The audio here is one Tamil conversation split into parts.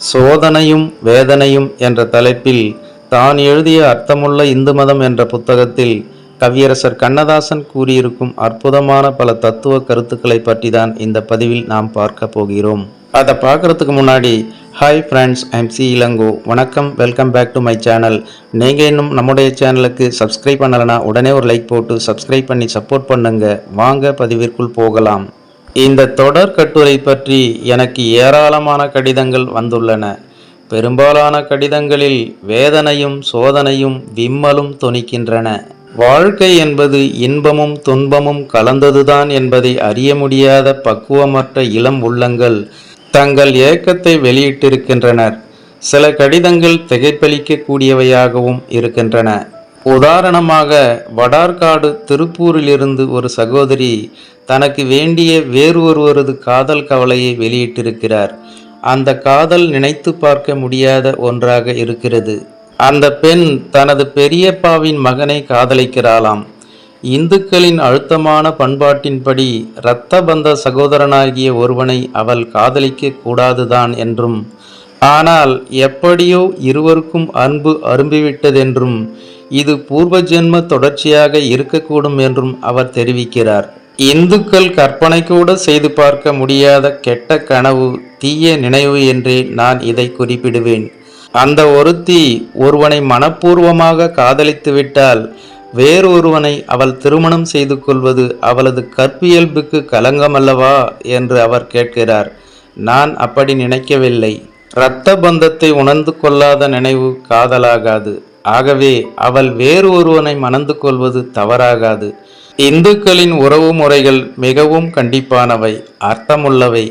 சோதனையும் வேதனையும் என்ற தலைப்பில் தான் எழுதிய அர்த்தமுள்ள இந்து மதம் என்ற புத்தகத்தில் கவியரசர் கண்ணதாசன் கூறியிருக்கும் அற்புதமான பல தத்துவ கருத்துக்களை பற்றி தான் இந்த பதிவில் நாம் பார்க்க போகிறோம். அதை பார்க்கறதுக்கு முன்னாடி hi friends, I'm C Ilango. வணக்கம், welcome back to my channel. நீங்கள் இன்னும் நம்முடைய சேனலுக்கு சப்ஸ்கிரைப் பண்ணலைன்னா உடனே ஒரு லைக் போட்டு சப்ஸ்கிரைப் பண்ணி சப்போர்ட் பண்ணுங்க. வாங்க பதிவிற்குள் போகலாம். இந்த தொடர் கட்டுரை பற்றி எனக்கு ஏராளமான கடிதங்கள் வந்துள்ளன. பெரும்பாலான கடிதங்களில் வேதனையும் சோதனையும் விம்மலும் தொனிக்கின்றன. வாழ்க்கை என்பது இன்பமும் துன்பமும் கலந்ததுதான் என்பதை அறிய முடியாத பக்குவமற்ற இளம் உள்ளங்கள் தங்கள் ஏக்கத்தை வெளியிட்டிருக்கின்றனர். சில கடிதங்கள் திகைப்பளிக்க கூடியவையாகவும் இருக்கின்றன. உதாரணமாக, வடார்காடு திருப்பூரிலிருந்து ஒரு சகோதரி தனக்கு வேண்டிய வேறு ஒருவரது காதல் கவலையை வெளியிட்டிருக்கிறார். அந்த காதல் நினைத்து பார்க்க முடியாத ஒன்றாக இருக்கிறது. அந்த பெண் தனது பெரியப்பாவின் மகனை காதலிக்கிறாளாம். இந்துக்களின் அழுத்தமான பண்பாட்டின்படி இரத்த பந்த சகோதரனாகிய ஒருவனை அவள் காதலிக்க கூடாதுதான் என்றும், ஆனால் எப்படியோ இருவருக்கும் அன்பு அரும்பிவிட்டதென்றும் இது பூர்வ ஜென்ம தொடர்ச்சியாக இருக்கக்கூடும் என்றும் அவர் தெரிவிக்கிறார். இந்துக்கள் கற்பனை கூட செய்து பார்க்க முடியாத கெட்ட கனவு, தீய நினைவு என்றே நான் இதை குறிப்பிடுவேன். அந்த ஒருத்தி ஒருவனை மனப்பூர்வமாக காதலித்து விட்டால் வேறொருவனை அவள் திருமணம் செய்து கொள்வது அவளது கற்பியல்புக்கு களங்கமல்லவா என்று அவர் கேட்கிறார். நான் அப்படி நினைக்கவில்லை. இரத்த பந்தத்தை உணர்ந்து கொள்ளாத நினைவு காதலாகாது. ஆகவே அவள் வேறு ஒருவனை மணந்து கொள்வது தவறாகாது. இந்துக்களின் உறவு முறைகள் மிகவும் கண்டிப்பானவை, அர்த்தமுள்ளவை.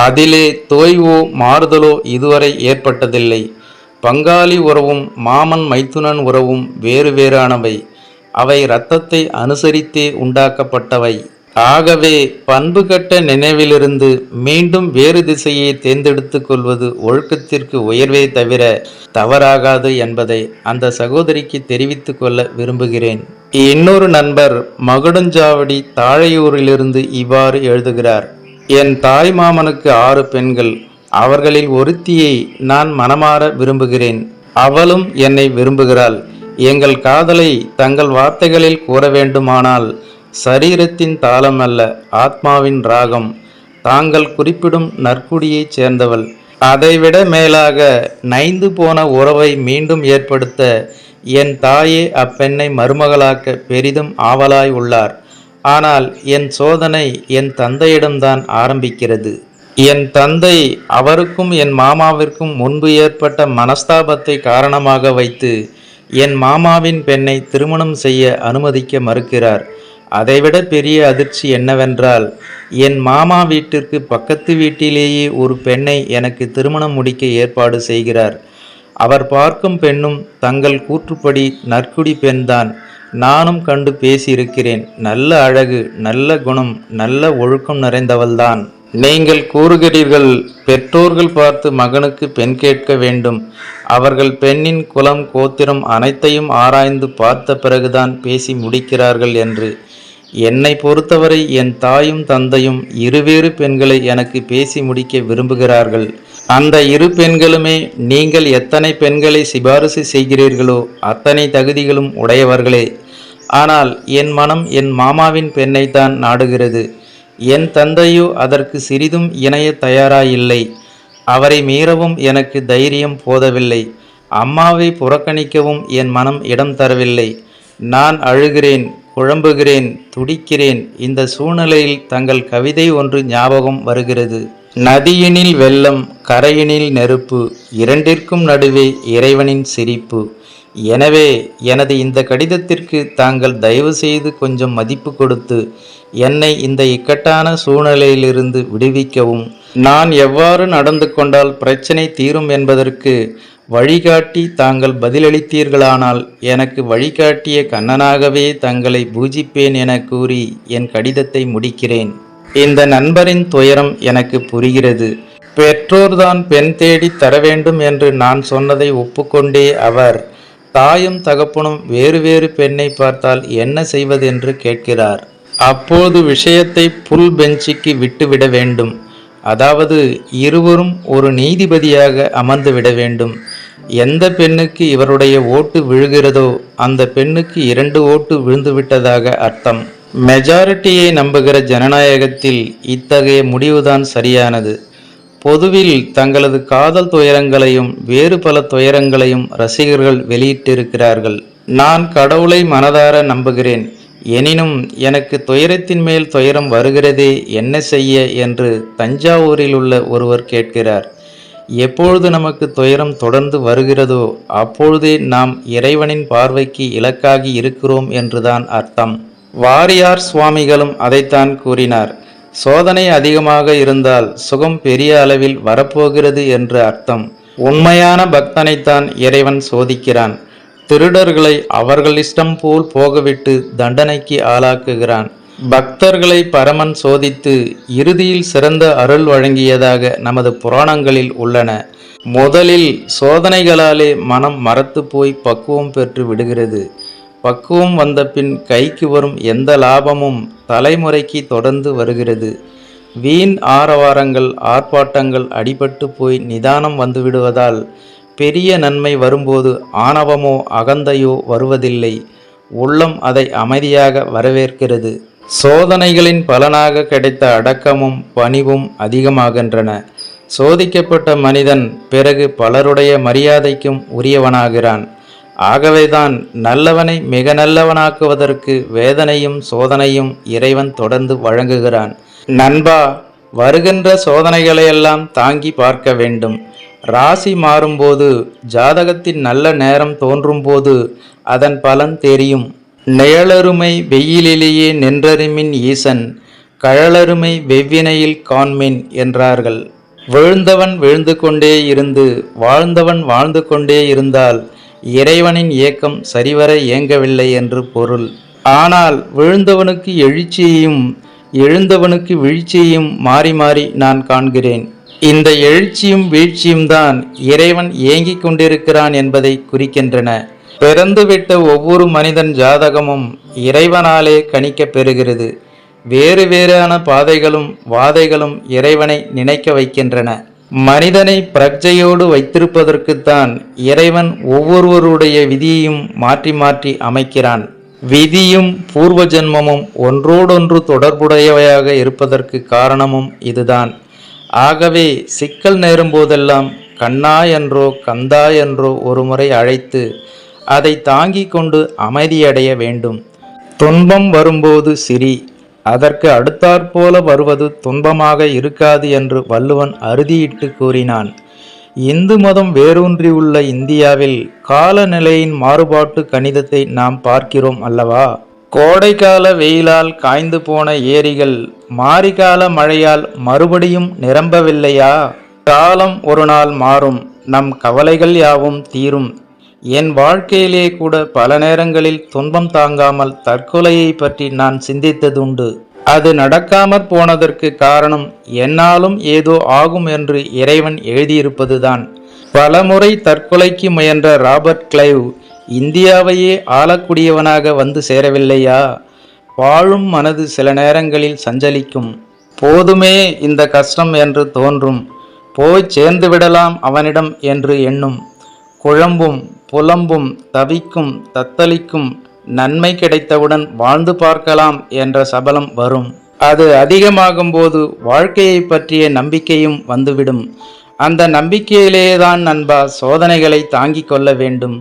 அதிலே தோய்வோ மாறுதலோ இதுவரை ஏற்பட்டதில்லை. பங்காளி உறவும் மாமன் மைத்துனன் உறவும் வேறு வேறானவை. அவை இரத்தத்தை அனுசரித்தே உண்டாக்கப்பட்டவை. ஆகவே பண்புகட்ட நினைவிலிருந்து மீண்டும் வேறு திசையை தேர்ந்தெடுத்து கொள்வது ஒழுக்கத்திற்கு உயர்வே தவிர தவறாகாது என்பதை அந்த சகோதரிக்கு தெரிவித்து கொள்ள விரும்புகிறேன். இன்னொரு நண்பர் மகுடஞ்சாவடி தாழையூரிலிருந்து இவ்வாறு எழுதுகிறார். என் தாய் மாமனுக்கு 6 பெண்கள். அவர்களில் ஒருத்தியை நான் மனமாற விரும்புகிறேன். அவளும் என்னை விரும்புகிறாள். எங்கள் காதலை தங்கள் வார்த்தைகளில் கூற வேண்டுமானால், சரீரத்தின் தாளம் அல்ல, ஆத்மாவின் ராகம். தாங்கள் குறிப்பிடும் நற்குடியைச் சேர்ந்தவள். அதைவிட மேலாக நைந்து போன உறவை மீண்டும் ஏற்படுத்த என் தாயே அப்பெண்ணை மருமகளாக்க பெரிதும் ஆவலாய் உள்ளார். ஆனால் என் சோதனை என் தந்தையிடம்தான் ஆரம்பிக்கிறது. என் தந்தை அவருக்கும் என் மாமாவிற்கும் முன்பு ஏற்பட்ட மனஸ்தாபத்தை காரணமாக வைத்து என் மாமாவின் பெண்ணை திருமணம் செய்ய அனுமதிக்க மறுக்கிறார். அதைவிட பெரிய அதிர்ச்சி என்னவென்றால், என் மாமா வீட்டிற்கு பக்கத்து வீட்டிலேயே ஒரு பெண்ணை எனக்கு திருமணம் முடிக்க ஏற்பாடு செய்கிறார். அவர் பார்க்கும் பெண்ணும் தங்கள் கூற்றுப்படி நற்குடி பெண்தான். நானும் கண்டு பேசியிருக்கிறேன். நல்ல அழகு, நல்ல குணம், நல்ல ஒழுக்கம் நிறைந்தவள்தான். நீங்கள் கூறுகிறீர்கள், பெற்றோர்கள் பார்த்து மகனுக்கு பெண் கேட்க வேண்டும். அவர்கள் பெண்ணின் குலம் கோத்திரம் அனைத்தையும் ஆராய்ந்து பார்த்த பிறகுதான் பேசி முடிக்கிறார்கள் என்று. என்னை பொறுத்தவரை என் தாயும் தந்தையும் இருவேறு பெண்களை எனக்கு பேசி முடிக்க விரும்புகிறார்கள். அந்த 2 பெண்களுமே நீங்கள் எத்தனை பெண்களை சிபாரிசு செய்கிறீர்களோ அத்தனை தகுதிகளும் உடையவர்களே. ஆனால் என் மனம் என் மாமாவின் பெண்ணைத்தான் நாடுகிறது. என் தந்தையோ அதற்கு சிறிதும் இணைய தயாராயில்லை. அவரை மீறவும் எனக்கு தைரியம் போதவில்லை. அம்மாவை புறக்கணிக்கவும் என் மனம் இடம் தரவில்லை. நான் அழுகிறேன், குழம்புகிறேன், துடிக்கிறேன். இந்த சூழ்நிலையில் தங்கள் கவிதை ஒன்று ஞாபகம் வருகிறது. நதியினில் வெள்ளம், கரையினில் நெருப்பு, இரண்டிற்கும் நடுவே இறைவனின் சிரிப்பு. எனவே எனது இந்த கடிதத்திற்கு தாங்கள் தயவு செய்து கொஞ்சம் மதிப்பு கொடுத்து என்னை இந்த இக்கட்டான சூழ்நிலையிலிருந்து விடுவிக்கவும், நான் எவ்வாறு நடந்து கொண்டால் பிரச்சனை தீரும் என்பதற்கு வழிகாட்டி தாங்கள் பதிலளித்தீர்களானால் எனக்கு வழிகாட்டிய கண்ணனாகவே தங்களை பூஜிப்பேன் என கூறி என் கடிதத்தை முடிக்கிறேன். இந்த நண்பரின் துயரம் எனக்கு புரிகிறது. பெற்றோர்தான் பெண் தேடி தர வேண்டும் என்று நான் சொன்னதை ஒப்புக்கொண்டே அவர் தாயும் தகப்பனும் வேறு வேறு பெண்ணை பார்த்தால் என்ன செய்வதென்று கேட்கிறார். அப்போது விஷயத்தை புல் பெஞ்சுக்கு விட்டுவிட வேண்டும். அதாவது இருவரும் ஒரு நீதிபதியாக அமர்ந்துவிட வேண்டும். எந்த பெண்ணுக்கு இவருடைய ஓட்டு விழுகிறதோ அந்த பெண்ணுக்கு 2 ஓட்டு விழுந்துவிட்டதாக அர்த்தம். மெஜாரிட்டியை நம்புகிற ஜனநாயகத்தில் இத்தகைய முடிவுதான் சரியானது. பொதுவில் தங்களது காதல் துயரங்களையும் வேறு பல துயரங்களையும் ரசிகர்கள் வெளியிட்டிருக்கிறார்கள். நான் கடவுளை மனதார நம்புகிறேன், எனினும் எனக்கு துயரத்தின் மேல் துயரம் வருகிறதே, என்ன செய்ய என்று தஞ்சாவூரில் உள்ள ஒருவர் கேட்கிறார். எப்பொழுது நமக்கு துயரம் தொடர்ந்து வருகிறதோ அப்பொழுதே நாம் இறைவனின் பார்வைக்கு இலக்காகி இருக்கிறோம் என்றுதான் அர்த்தம். வாரியார் சுவாமிகளும் அதைத்தான் கூறினார். சோதனை அதிகமாக இருந்தால் சுகம் பெரிய அளவில் வரப்போகிறது என்று அர்த்தம். உண்மையான பக்தனைத்தான் இறைவன் சோதிக்கிறான். திருடர்களை அவர்கள் இஷ்டம் போல் போகவிட்டு தண்டனைக்கு ஆளாக்குகிறான். பக்தர்களை பரமன் சோதித்து இறுதியில் சிறந்த அருள் வழங்கியதாக நமது புராணங்களில் உள்ளன. முதலில் சோதனைகளாலே மனம் மரத்து போய் பக்குவம் பெற்று விடுகிறது. பக்குவம் வந்த பின் கைக்கு வரும் எந்த லாபமும் தலைமுறைக்கு தொடர்ந்து வருகிறது. வீண் ஆரவாரங்கள் ஆர்ப்பாட்டங்கள் அடிபட்டு போய் நிதானம் வந்துவிடுவதால் பெரிய நன்மை வரும்போது ஆணவமோ அகந்தையோ வருவதில்லை. உள்ளம் அதை அமைதியாக வரவேற்கிறது. சோதனைகளின் பலனாக கிடைத்த அடக்கமும் பணிவும் அதிகமாகின்றன. சோதிக்கப்பட்ட மனிதன் பிறகு பலருடைய மரியாதைக்கும் உரியவனாகிறான். ஆகவேதான் நல்லவனை மிக நல்லவனாக்குவதற்கு வேதனையும் சோதனையும் இறைவன் தொடர்ந்து வழங்குகிறான். நண்பா, வருகின்ற சோதனைகளையெல்லாம் தாங்கி பார்க்க வேண்டும். ராசி மாறும்போது, ஜாதகத்தின் நல்ல நேரம் தோன்றும் போது அதன் பலன் தெரியும். நிழலருமை வெயிலிலேயே நின்றறிமின் ஈசன், கழலருமை வெவ்வினையில் காண்மின் என்றார்கள். விழுந்தவன் விழுந்து கொண்டே இருந்து வாழ்ந்தவன் வாழ்ந்து கொண்டே இருந்தால் இறைவனின் இயக்கம் சரிவர இயங்கவில்லை என்று பொருள். ஆனால் விழுந்தவனுக்கு எழுச்சியையும் எழுந்தவனுக்கு வீழ்ச்சியையும் மாறி மாறி நான் காண்கிறேன். இந்த எழுச்சியும் வீழ்ச்சியும் தான் இறைவன் இயங்கிக் கொண்டிருக்கிறான் என்பதை குறிக்கின்றன. பிறந்துவிட்ட ஒவ்வொரு மனிதன் ஜாதகமும் இறைவனாலே கணிக்க பெறுகிறது. வேறு வேறான பாதைகளும் வாதைகளும் இறைவனை நினைக்க வைக்கின்றன. மனிதனை பிரக்ஞையோடு வைத்திருப்பதற்குத்தான் இறைவன் ஒவ்வொருவருடைய விதியையும் மாற்றி மாற்றி அமைக்கிறான். விதியும் பூர்வ ஜென்மமும் ஒன்றோடொன்று தொடர்புடையவையாக இருப்பதற்கு காரணமும் இதுதான். ஆகவே சிக்கல் நேரும் போதெல்லாம் கண்ணா என்றோ கந்தா என்றோ ஒருமுறை அழைத்து அதை தாங்கிக் கொண்டு அமைதியடைய வேண்டும். துன்பம் வரும்போது சிரி, அதற்கு அடுத்தாற்போல வருவது துன்பமாக இருக்காது என்று வள்ளுவன் அறுதியிட்டு கூறினான். இந்து மதம் வேரூன்றியுள்ள இந்தியாவில் காலநிலையின் மாறுபாட்டு கணிதத்தை நாம் பார்க்கிறோம் அல்லவா? கோடைக்கால வெயிலால் காய்ந்து போன ஏரிகள் மாரிகால மழையால் மறுபடியும் நிரம்பவில்லையா? காலம் ஒரு நாள் மாறும், நம் கவலைகள் யாவும் தீரும். என் வாழ்க்கையிலே கூட பல நேரங்களில் துன்பம் தாங்காமல் தற்கொலையை பற்றி நான் சிந்தித்ததுண்டு. அது நடக்காமற் போனதற்கு காரணம் என்னாலும் ஏதோ ஆகும் என்று இறைவன் எழுதியிருப்பதுதான். பலமுறை தற்கொலைக்கு முயன்ற ராபர்ட் கிளைவ் இந்தியாவையே ஆளக்கூடியவனாக வந்து சேரவில்லையா? வாழும் மனது சில நேரங்களில் சஞ்சலிக்கும். போதுமே இந்த கஷ்டம் என்று தோன்றும். போய் சேர்ந்து விடலாம் அவனிடம் என்று எண்ணும். குழம்பும் புலம்பும் தவிக்கும் தத்தளிக்கும். நன்மை கிடைத்தவுடன் வாழ்ந்து பார்க்கலாம் என்ற சபலம் வரும். அது அதிகமாகும் போது வாழ்க்கையை பற்றிய நம்பிக்கையும் வந்துவிடும். அந்த நம்பிக்கையிலேதான் நண்பா சோதனைகளை தாங்கிக் கொள்ள வேண்டும்.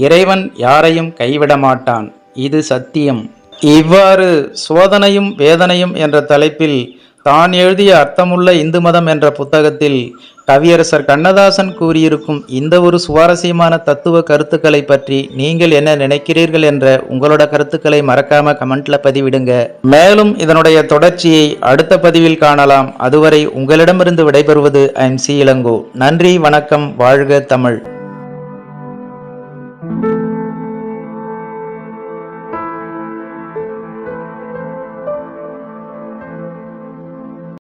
இறைவன் யாரையும் கைவிட மாட்டான், இது சத்தியம். இவ்வாறு சோதனையும் வேதனையும் என்ற தலைப்பில் தான் எழுதிய அர்த்தமுள்ள இந்து மதம் என்ற புத்தகத்தில் கவியரசர் கண்ணதாசன் கூறியிருக்கும் இந்த ஒரு சுவாரஸ்யமான தத்துவ கருத்துக்களை பற்றி நீங்கள் என்ன நினைக்கிறீர்கள் என்ற உங்களோட கருத்துக்களை மறக்காம கமெண்ட்ல பதிவிடுங்க. மேலும் இதனுடைய தொடர்ச்சியை அடுத்த பதிவில் காணலாம். அதுவரை உங்களிடமிருந்து விடைபெறுவது ஐம் சி இளங்கோ. நன்றி, வணக்கம், வாழ்க தமிழ்.